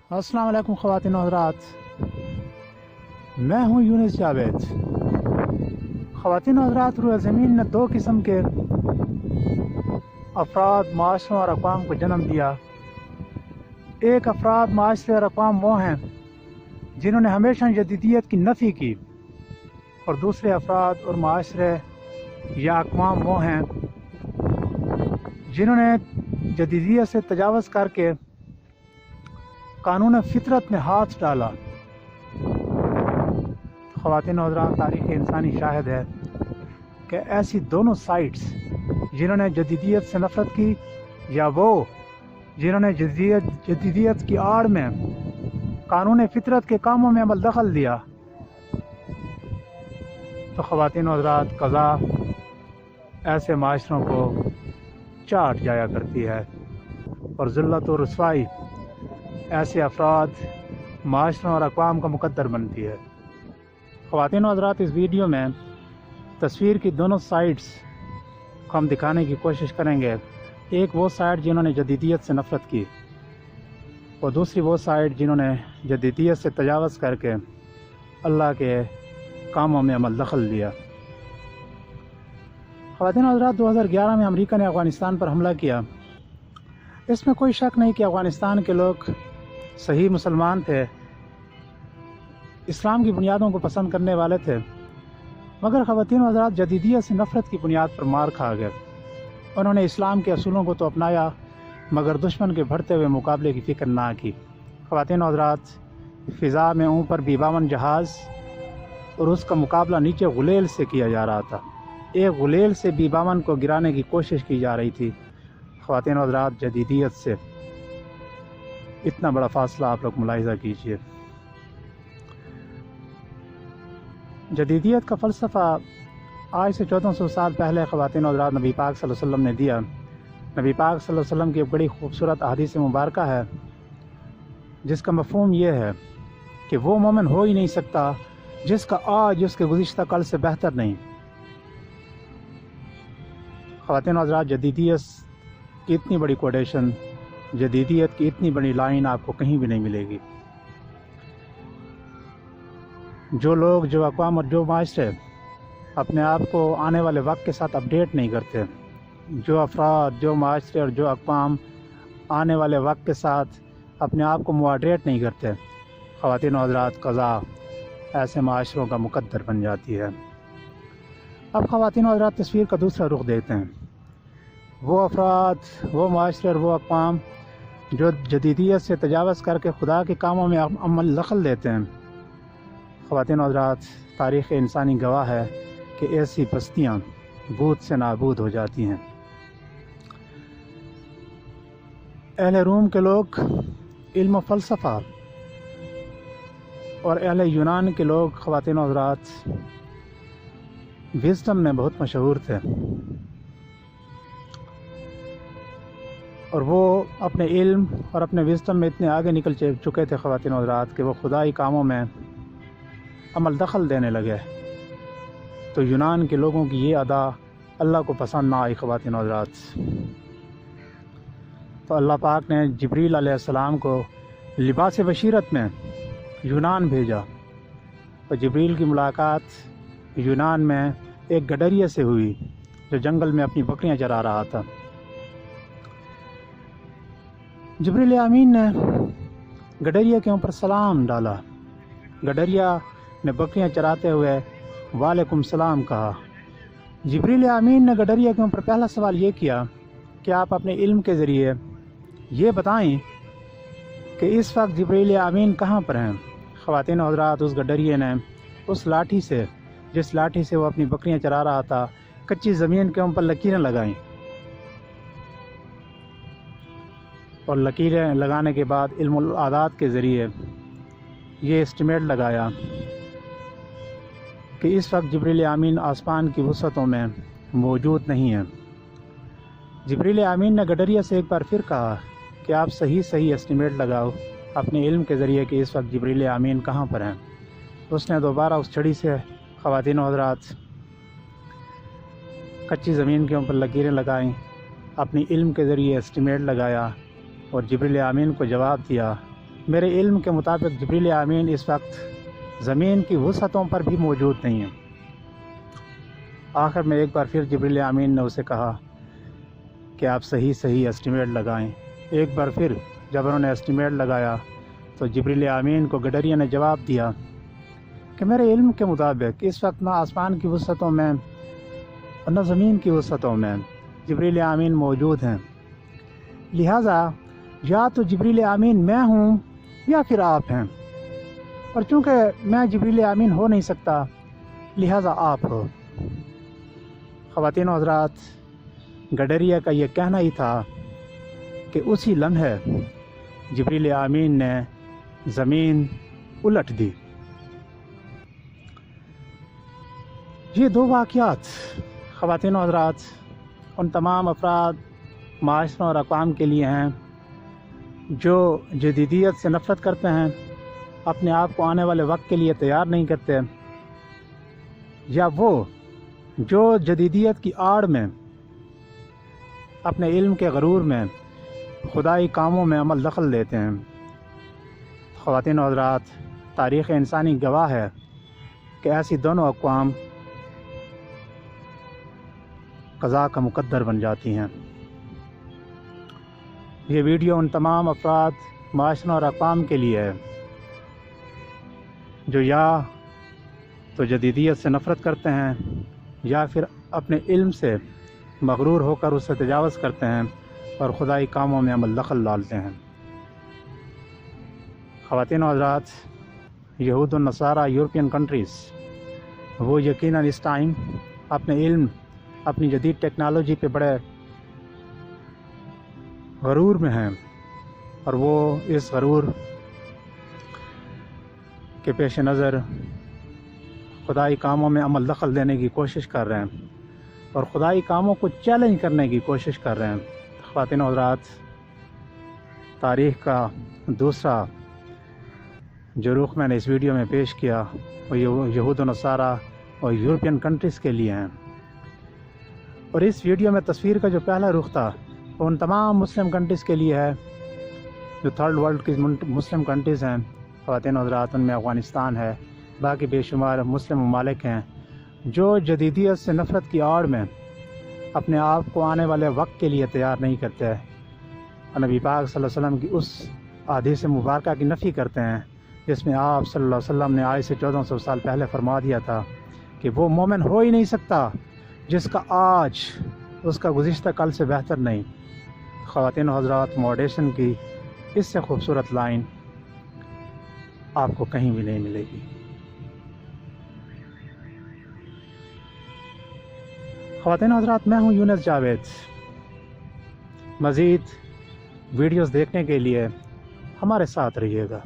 अस्सलाम वालेकुम ख़वातीन और हज़रात, मैं हूँ यूनुस जावेद। ख़वातीन और हज़रात, रुए ज़मीन ने दो किस्म के अफराद, माशरों और अक़वाम को जन्म दिया। एक अफराद, माशरे और अक़वाम वो हैं जिन्होंने हमेशा जदीदियत की नफ़ी की, और दूसरे अफराद और माशरे या अक़वाम वो हैं जिन्होंने जदीदियत से तजावज़ करके कानून फितरत में हाथ डाला। ख़वातीन और हज़रात, तारीख़ इंसानी शाहिद है कि ऐसी दोनों साइट्स जिन्होंने जदीदियत से नफ़रत की, या वो जिन्होंने जदीदियत की आड़ में कानून फितरत के कामों में अमल दखल दिया, तो ख़वातीन और हज़रात, क़ज़ा ऐसे माशरों को चाट जाया करती है और ज़िल्लत और रुसवाई ऐसे अफराद, माशरों और अक़वाम का मुक़द्दर बनती है। ख़वातीन और हज़रात, इस वीडियो में तस्वीर की दोनों साइड्स को हम दिखाने की कोशिश करेंगे। एक वो साइड जिन्होंने जदीदियत से नफ़रत की, और दूसरी वो साइड जिन्होंने जदीदियत से तजावज़ करके अल्लाह के कामों में अमल दखल दिया। ख़वातीन और हज़रात, 2011 में अमेरिका ने अफ़गानिस्तान पर हमला किया। इसमें कोई शक नहीं कि अफ़गानिस्तान के लोग सही मुसलमान थे, इस्लाम की बुनियादों को पसंद करने वाले थे, मगर ख़वातीन और हज़रात, जदीदियत से नफ़रत की बुनियाद पर मार खा गए। उन्होंने इस्लाम के असूलों को तो अपनाया, मगर दुश्मन के बढ़ते हुए मुकाबले की फ़िक्र ना की। ख़वातीन और हज़रात, फ़िज़ा में ऊपर B-52 जहाज़ और उसका मुकाबला नीचे गुलेल से किया जा रहा था। एक गुलेल से B-52 को गिराने की कोशिश की जा रही थी। ख़वातीन और हज़रात, जदीदियत से इतना बड़ा फ़ासला आप लोग मुलाहिज़ा कीजिए। जदीदियत का फ़लसफ़ा आज से 1400 साल पहले ख़वातीन और हज़रात, नबी पाक सल्लल्लाहु अलैहि वसल्लम ने दिया। नबी पाक सल्लल्लाहु अलैहि वसल्लम की एक बड़ी खूबसूरत हदीस मुबारका है, जिसका मफ़हूम ये है कि वो मोमिन हो ही नहीं सकता जिसका आज उसके गुज़िश्ता कल से बेहतर नहीं। ख़वातीन और हज़रात, जदीदियत की इतनी बड़ी कोटेशन, जदीदियत की इतनी बड़ी लाइन आपको कहीं भी नहीं मिलेगी। जो लोग, जो अक़वाम और जो माशरे अपने आप को आने वाले वक्त के साथ अपडेट नहीं करते, जो अफराद, जो माशरे और जो अक़वाम आने वाले वक्त के साथ अपने आप को मॉडरेट नहीं करते, ख़वातीन और हज़रात, क़ज़ा ऐसे माशरों का मुक़द्दर बन जाती है। अब ख़वातीन और हज़रात, तस्वीर का दूसरा रुख देखते हैं। वो अफराद, वो माशरे और वो अक़वाम जो जदीदियत से तजावज़ करके खुदा के कामों में अमल दखल देते हैं, ख़वातीन और हज़रात, तारीख़ इंसानी गवाह है कि ऐसी बस्तियाँ बूद से नाबूद हो जाती हैं। अहले रूम के लोग इल्म फ़लसफ़ा और अहले यूनान के लोग, ख़वातीन और हज़रात, विज़डम में बहुत मशहूर थे, और वो अपने इल्म और अपने विज़डम में इतने आगे निकल चुके थे ख़वातीन और हज़रात कि वो खुदाई कामों में अमल दखल देने लगे। तो यूनान के लोगों की ये अदा अल्लाह को पसंद ना आई ख़वातीन और हज़रात। तो अल्लाह पाक ने जिब्रील अलैहिस्सलाम को लिबास बशीरत में यूनान भेजा, और जिब्रील की मुलाकात यूनान में एक गडरिया से हुई जो जंगल में अपनी बकरियां चरा रहा था। जिब्रील अमीन ने गडरिया के ऊपर सलाम डाला। गडरिया ने बकरियां चराते हुए वालेकुम सलाम कहा। जिब्रील अमीन ने गडरिया के ऊपर पहला सवाल ये किया कि आप अपने इल्म के ज़रिए ये बताएं कि इस वक्त जिब्रील अमीन कहाँ पर हैं। ख़वातीन और हज़रात, उस गडरिए ने उस लाठी से, जिस लाठी से वो अपनी बकरियां चरा रहा था, कच्ची ज़मीन के ऊपर लकीरें लगाईं, और लकीरें लगाने के बाद इल्मुल आदात के ज़रिए ये एस्टिमेट लगाया कि इस वक्त जिब्रील आमीन आसमान की वसअतों में मौजूद नहीं है। जिब्रील आमीन ने गडरिया से एक बार फिर कहा कि आप सही एस्टिमेट लगाओ अपने इल्म के ज़रिए कि इस वक्त जिब्रील आमीन कहाँ पर हैं। उसने दोबारा उस छड़ी से, ख़वातीन और हज़रात, कच्ची ज़मीन के ऊपर लकीरें लगाईं, अपनी इल्म के ज़रिए एस्टिमेट लगाया, और जिब्रील आमीन को जवाब दिया میرے علم کے مطابق جبریل امین اس وقت زمین کی وسعتوں پر بھی موجود نہیں ہیں۔ آخر میں ایک بار پھر جبریل امین نے اسے کہا کہ آپ صحیح اسٹیمیٹ لگائیں۔ ایک بار پھر جب انہوں نے اسٹیمیٹ لگایا تو جبریل امین کو گڈریا نے جواب دیا کہ میرے علم کے مطابق اس وقت نہ آسمان کی وسعتوں میں اور نہ زمین کی وسعتوں میں جبریل امین موجود ہیں، لہٰذا یا تو جبریل امین میں ہوں یا پھر آپ ہیں، اور چونکہ میں جبریل امین ہو نہیں سکتا لہٰذا آپ ہو۔ خواتین و حضرات، گڈریا کا یہ کہنا ہی تھا کہ اسی لمحے جبریل امین نے زمین الٹ دی۔ یہ دو واقعات خواتین و حضرات ان تمام افراد، معاشروں اور اقوام کے لیے ہیں جو جدیدیت سے نفرت کرتے ہیں، اپنے آپ کو آنے والے وقت کے لیے تیار نہیں کرتے، یا وہ جو جدیدیت کی آڑ میں اپنے علم کے غرور میں خدائی کاموں میں عمل دخل دیتے ہیں۔ خواتین و حضرات، تاریخ انسانی گواہ ہے کہ ایسی دونوں اقوام قضاء کا مقدر بن جاتی ہیں۔ یہ ویڈیو ان تمام افراد، معاشروں اور اقوام کے لیے ہے جو یا تو جدیدیت سے نفرت کرتے ہیں یا پھر اپنے علم سے مغرور ہو کر اسے تجاوز کرتے ہیں اور خدائی کاموں میں عمل دخل ڈالتے ہیں۔ خواتین و حضرات، یہود و نصارہ یورپین کنٹریز وہ یقیناً اس ٹائم اپنے علم، اپنی جدید ٹیکنالوجی پہ بڑے غرور میں ہیں، اور وہ اس غرور کے پیش نظر خدائی کاموں میں عمل دخل دینے کی کوشش کر رہے ہیں اور خدائی کاموں کو چیلنج کرنے کی کوشش کر رہے ہیں۔ خواتین و حضرات، تاریخ کا دوسرا جو رخ میں نے اس ویڈیو میں پیش کیا وہ یہود و نصارہ اور یورپین کنٹریز کے لیے ہیں، اور اس ویڈیو میں تصویر کا جو پہلا رخ تھا وہ ان تمام مسلم کنٹریز کے لیے ہے جو تھرڈ ورلڈ کی مسلم کنٹریز ہیں۔ خواتین و حضرات، ان میں افغانستان ہے، باقی بے شمار مسلم ممالک ہیں جو جدیدیت سے نفرت کی آڑ میں اپنے آپ کو آنے والے وقت کے لیے تیار نہیں کرتے، اور نبی پاک صلی اللہ علیہ وسلم کی اس حدیث مبارکہ کی نفی کرتے ہیں جس میں آپ صلی اللہ علیہ وسلم نے آج سے 1400 سال پہلے فرما دیا تھا کہ وہ مومن ہو ہی نہیں سکتا جس کا آج اس کا گزشتہ کل سے بہتر نہیں۔ خواتین و حضرات، موڈیشن کی اس سے خوبصورت لائن آپ کو کہیں بھی نہیں ملے گی۔ خواتین و حضرات، میں ہوں یونس جاوید۔ مزید ویڈیوز دیکھنے کے لیے ہمارے ساتھ رہیے گا۔